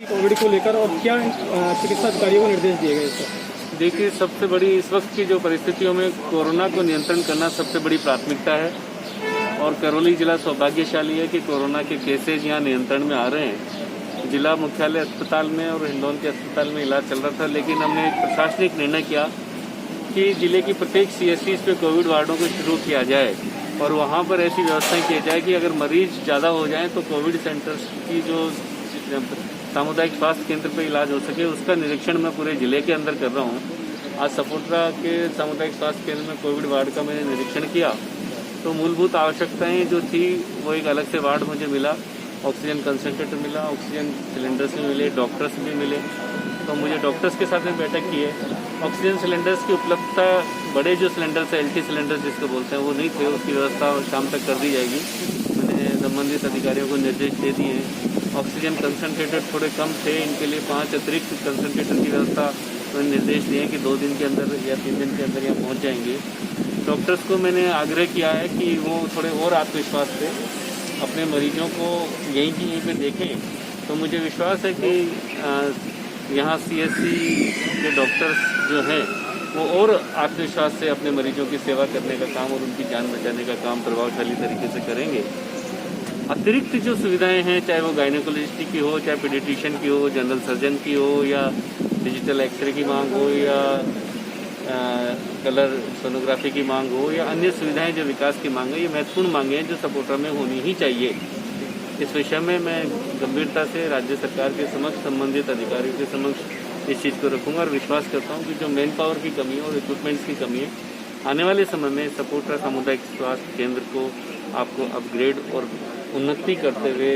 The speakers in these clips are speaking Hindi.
कोविड को लेकर और क्या चिकित्सा अधिकारियों को निर्देश दिए गए इसका? देखिए, सबसे बड़ी इस वक्त की जो परिस्थितियों में कोरोना को नियंत्रण करना सबसे बड़ी प्राथमिकता है। और करौली जिला सौभाग्यशाली है कि कोरोना के केसेज यहाँ नियंत्रण में आ रहे हैं। जिला मुख्यालय अस्पताल में और हिंडौन के अस्पताल में इलाज चल रहा था, लेकिन हमने एक प्रशासनिक निर्णय किया कि जिले की प्रत्येक सीएससी पे कोविड वार्डों को शुरू किया जाए और वहाँ पर ऐसी व्यवस्थाएं की जाए कि अगर मरीज ज़्यादा हो जाए तो कोविड सेंटर्स की जो सामुदायिक स्वास्थ्य केंद्र पे इलाज हो सके, उसका निरीक्षण मैं पूरे जिले के अंदर कर रहा हूँ। आज सपोट्रा के सामुदायिक स्वास्थ्य केंद्र में कोविड वार्ड का मैंने निरीक्षण किया तो मूलभूत आवश्यकताएं जो थी वो एक अलग से वार्ड मुझे मिला, ऑक्सीजन कंसंट्रेटर मिला, ऑक्सीजन सिलेंडर्स भी मिले, डॉक्टर्स भी मिले। तो मुझे डॉक्टर्स के साथ में बैठक की है। ऑक्सीजन सिलेंडर्स की उपलब्धता, बड़े जो सिलेंडर्स है एलटी सिलेंडर्स जिसको बोलते हैं वो नहीं थे, उसकी व्यवस्था शाम तक कर दी जाएगी। मैंने संबंधित अधिकारियों को निर्देश दे दिए हैं। ऑक्सीजन कंसंट्रेटर थोड़े कम थे, इनके लिए 5 अतिरिक्त कंसंट्रेटर की व्यवस्था मैंने निर्देश दिए हैं कि 2 दिन के अंदर या 3 दिन के अंदर यहाँ पहुँच जाएंगे। डॉक्टर्स को मैंने आग्रह किया है कि वो थोड़े और आत्मविश्वास से अपने मरीजों को यहीं पे देखें। तो मुझे विश्वास है कि यहाँ सीएससी के डॉक्टर्स जो हैं वो और आत्मविश्वास से अपने मरीजों की सेवा करने का काम और उनकी जान बचाने का काम प्रभावशाली तरीके से करेंगे। अतिरिक्त जो सुविधाएं हैं, चाहे वो गायनेकोलॉजिस्ट की हो, चाहे पीडियाट्रिशियन की हो, जनरल सर्जन की हो, या डिजिटल एक्सरे की मांग हो, या कलर सोनोग्राफी की मांग हो, या अन्य सुविधाएं जो विकास की मांग है, ये महत्वपूर्ण मांगे हैं जो सपोट्रा में होनी ही चाहिए। इस विषय में मैं गंभीरता से राज्य सरकार के समक्ष, संबंधित अधिकारियों के समक्ष इस चीज़ को रखूंगा और विश्वास करता हूं कि जो मैन पावर की कमी है और इक्विपमेंट्स की कमी है, आने वाले समय में सपोट्रा सामुदायिक स्वास्थ्य केंद्र को आपको अपग्रेड और उन्नति करते हुए,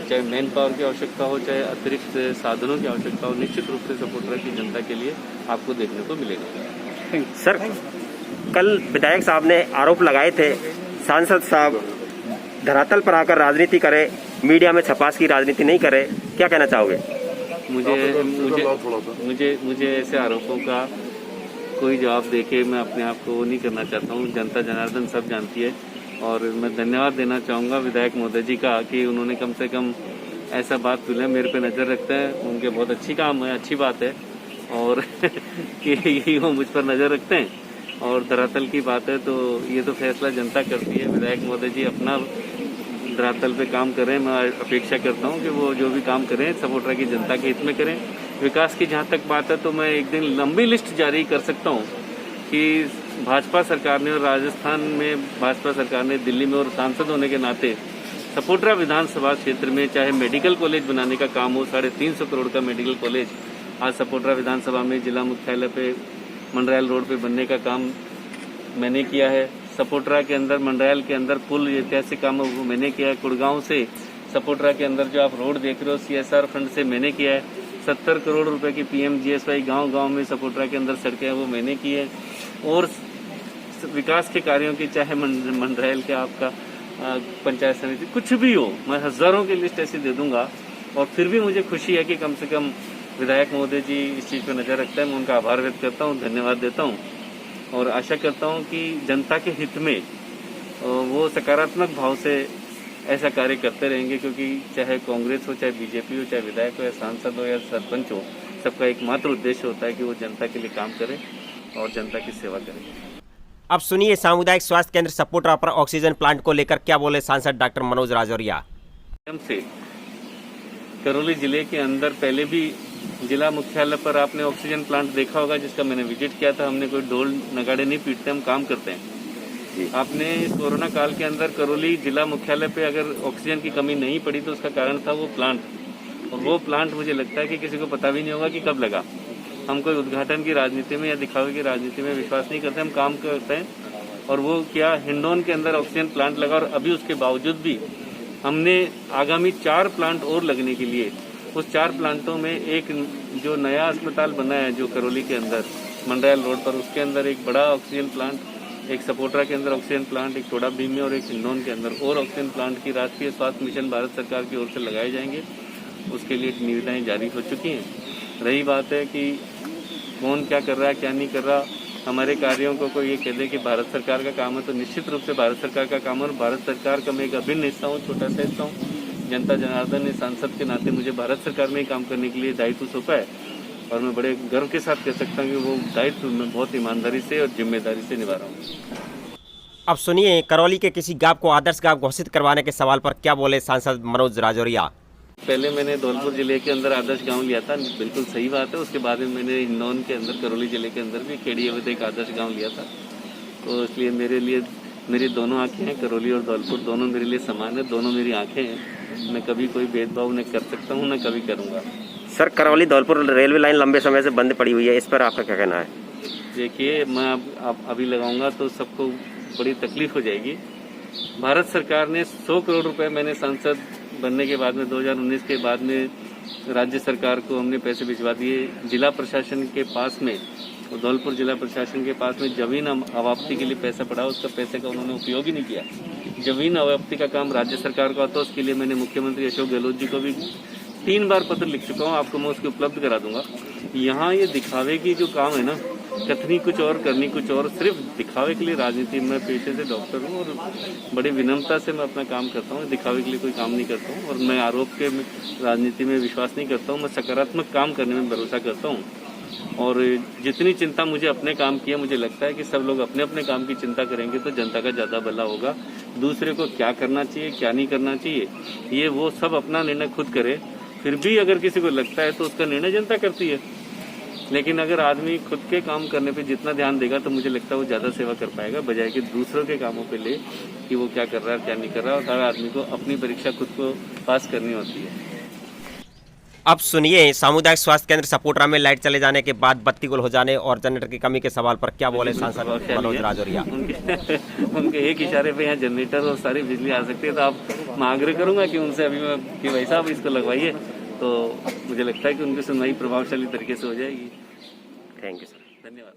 चाहे मैन पावर की आवश्यकता हो, चाहे अतिरिक्त साधनों की आवश्यकता हो, निश्चित रूप से सपोट्रा की जनता के लिए आपको देखने को मिलेगा। सर, कल विधायक साहब ने आरोप लगाए थे सांसद साहब धरातल पर आकर राजनीति करे, मीडिया में छपास की राजनीति नहीं करे, क्या कहना चाहोगे? मुझे ऐसे आरोपों का कोई जवाब देके मैं अपने आप को नहीं करना चाहता हूँ। जनता जनार्दन सब जानती है और मैं धन्यवाद देना चाहूँगा विधायक महोदय जी का कि उन्होंने कम से कम ऐसा बात तुले मेरे पे नज़र रखते हैं। उनके बहुत अच्छी काम है, अच्छी बात है और कि यही वो मुझ पर नज़र रखते हैं। और धरातल की बात है तो ये तो फैसला जनता करती है। विधायक महोदय जी अपना धरातल पे काम करें, मैं अपेक्षा करता हूँ कि वो जो भी काम करें सपोट्रा की जनता के हित में करें। विकास की जहाँ तक बात है तो मैं एक दिन लंबी लिस्ट जारी कर सकता हूँ कि भाजपा सरकार ने और राजस्थान में भाजपा सरकार ने, दिल्ली में और सांसद होने के नाते सपोट्रा विधानसभा क्षेत्र में चाहे मेडिकल कॉलेज बनाने का काम हो, 350 करोड़ का मेडिकल कॉलेज आज सपोट्रा विधानसभा में जिला मुख्यालय पे मंडरायल रोड पे बनने का काम मैंने किया है। सपोट्रा के अंदर, मंडरायल के अंदर पुल ऐतिहासिक काम वो मैंने किया है। कुड़गांव से सपोट्रा के अंदर जो आप रोड देख रहे हो CSR फंड से मैंने किया है। 70 करोड़ रुपए की PMGSY गांव-गांव में सपोट्रा के अंदर सड़कें हैं वो मैंने की है। और विकास के कार्यों की, चाहे मंडरायल के आपका पंचायत समिति कुछ भी हो, मैं हजारों की लिस्ट ऐसी दे दूंगा। और फिर भी मुझे खुशी है कि कम से कम विधायक महोदय जी इस चीज़ पर नज़र रखते हैं। मैं उनका आभार व्यक्त करता हूँ, धन्यवाद देता हूँ और आशा करता हूँ कि जनता के हित में वो सकारात्मक भाव से ऐसा कार्य करते रहेंगे, क्योंकि चाहे कांग्रेस हो, चाहे बीजेपी हो, चाहे विधायक हो या सांसद हो या सरपंच हो, सबका एकमात्र उद्देश्य होता है कि वो जनता के लिए काम करें और जनता की सेवा करें। अब सुनिए सामुदायिक स्वास्थ्य केंद्र सपोट्रा पर ऑक्सीजन प्लांट को लेकर क्या बोले सांसद डॉक्टर मनोज राजौरिया। से करौली जिले के अंदर पहले भी जिला मुख्यालय पर आपने ऑक्सीजन प्लांट देखा होगा, जिसका मैंने विजिट किया था। हमने कोई ढोल नगाड़े नहीं पीटते, हम काम करते हैं। आपने कोरोना काल के अंदर करौली जिला मुख्यालय पे अगर ऑक्सीजन की कमी नहीं पड़ी तो उसका कारण था वो प्लांट। और वो प्लांट मुझे लगता है कि किसी को पता भी नहीं होगा कि कब लगा। हम कोई उद्घाटन की राजनीति में या दिखावे की राजनीति में विश्वास नहीं करते, हम काम करते हैं। और वो क्या, हिंडौन के अंदर ऑक्सीजन प्लांट लगा और अभी उसके बावजूद भी हमने आगामी 4 प्लांट और लगने के लिए, उस 4 प्लांटों में एक जो नया अस्पताल बना है जो करौली के अंदर मंडरायल रोड पर, उसके अंदर एक बड़ा ऑक्सीजन प्लांट, एक सपोट्रा के अंदर ऑक्सीजन प्लांट, एक टोडा भीम में और एक हिंडौन के अंदर और ऑक्सीजन प्लांट की राष्ट्रीय स्वास्थ्य मिशन भारत सरकार की ओर से लगाए जाएंगे। उसके लिए निविदाएं जारी हो चुकी हैं। रही बात है कि कौन क्या कर रहा है, क्या नहीं कर रहा, हमारे कार्यों को कोई ये कह दे कि भारत सरकार का काम है, तो निश्चित रूप से भारत सरकार का काम है और भारत सरकार का मैं एक अभिन्न हिस्सा हूँ, छोटा सा हिस्सा हूँ। जनता जनार्दन ने सांसद के नाते मुझे भारत सरकार में ही काम करने के लिए दायित्व सौंपा है और मैं बड़े गर्व के साथ कह सकता हूँ कि वो दायित्व मैं बहुत ईमानदारी से और जिम्मेदारी से निभा रहा हूँ। अब सुनिए करौली के किसी गांव को आदर्श गांव घोषित करवाने के सवाल पर क्या बोले सांसद मनोज राजौरिया। पहले मैंने धौलपुर जिले के अंदर आदर्श गांव लिया था, बिल्कुल सही बात है। उसके बाद में मैंने हिंडौन के अंदर करौली जिले के अंदर भी खेड़ी अवध एक आदर्श गांव लिया था। तो इसलिए मेरे लिए मेरी दोनों आंखें हैं, करौली और धौलपुर दोनों मेरे लिए समान है, दोनों मेरी आंखें हैं। मैं कभी कोई भेदभाव नहीं कर सकता हूँ, न कभी करूँगा। Sir Karauli Dholpur railway line लंबे समय से बंद पड़ी हुई है, इस पर आपका क्या कहना है? देखिए, मैं अभी लगाऊंगा तो सबको बड़ी तकलीफ हो जाएगी। भारत सरकार ने 100 करोड़ रुपए मैंने सांसद बनने के बाद में 2019 के बाद में राज्य सरकार को हमने पैसे भिजवा दिए। जिला प्रशासन के पास में, धौलपुर जिला प्रशासन के पास में जमीन अवाप्ति के लिए पैसा पड़ा, उसका पैसे का उन्होंने उपयोग ही नहीं किया। जमीन अवाप्ति का काम राज्य सरकार का होता है, उसके लिए मैंने मुख्यमंत्री अशोक गहलोत जी को भी 3 बार पत्र लिख चुका हूँ, आपको मैं उसके उपलब्ध करा दूंगा। यहाँ ये दिखावे की जो काम है ना, कथनी कुछ और करनी कुछ और, सिर्फ दिखावे के लिए राजनीति, मैं पेशे से डॉक्टर हूँ और बड़ी विनम्रता से मैं अपना काम करता हूँ। दिखावे के लिए कोई काम नहीं करता हूँ और मैं आरोप के राजनीति में विश्वास नहीं करता हूँ। मैं सकारात्मक काम करने में भरोसा करता हूँ और जितनी चिंता मुझे अपने काम की है, मुझे लगता है कि सब लोग अपने अपने काम की चिंता करेंगे तो जनता का ज़्यादा भला होगा। दूसरे को क्या करना चाहिए क्या नहीं करना चाहिए, ये वो सब अपना निर्णय खुद करे। फिर भी अगर किसी को लगता है तो उसका निर्णय जनता करती है, लेकिन अगर आदमी खुद के काम करने पे जितना ध्यान देगा तो मुझे लगता है वो ज़्यादा सेवा कर पाएगा, बजाय कि दूसरों के कामों पे ले कि वो क्या कर रहा है क्या नहीं कर रहा है। और हर आदमी को अपनी परीक्षा खुद को पास करनी होती है। अब सुनिए सामुदायिक स्वास्थ्य केंद्र सपोटरा में लाइट चले जाने के बाद बत्ती गुल हो जाने और जनरेटर की कमी के सवाल पर क्या बोले सांसद मनोज राजौरिया। उनके एक इशारे पे यहाँ जनरेटर और सारी बिजली आ सकती है। तो आप मैं आग्रह करूंगा कि उनसे अभी मैं कि भाई साहब इसको लगवाइए, तो मुझे लगता है कि उनकी सुनवाई प्रभावशाली तरीके से हो जाएगी। Thank you sir. धन्यवाद।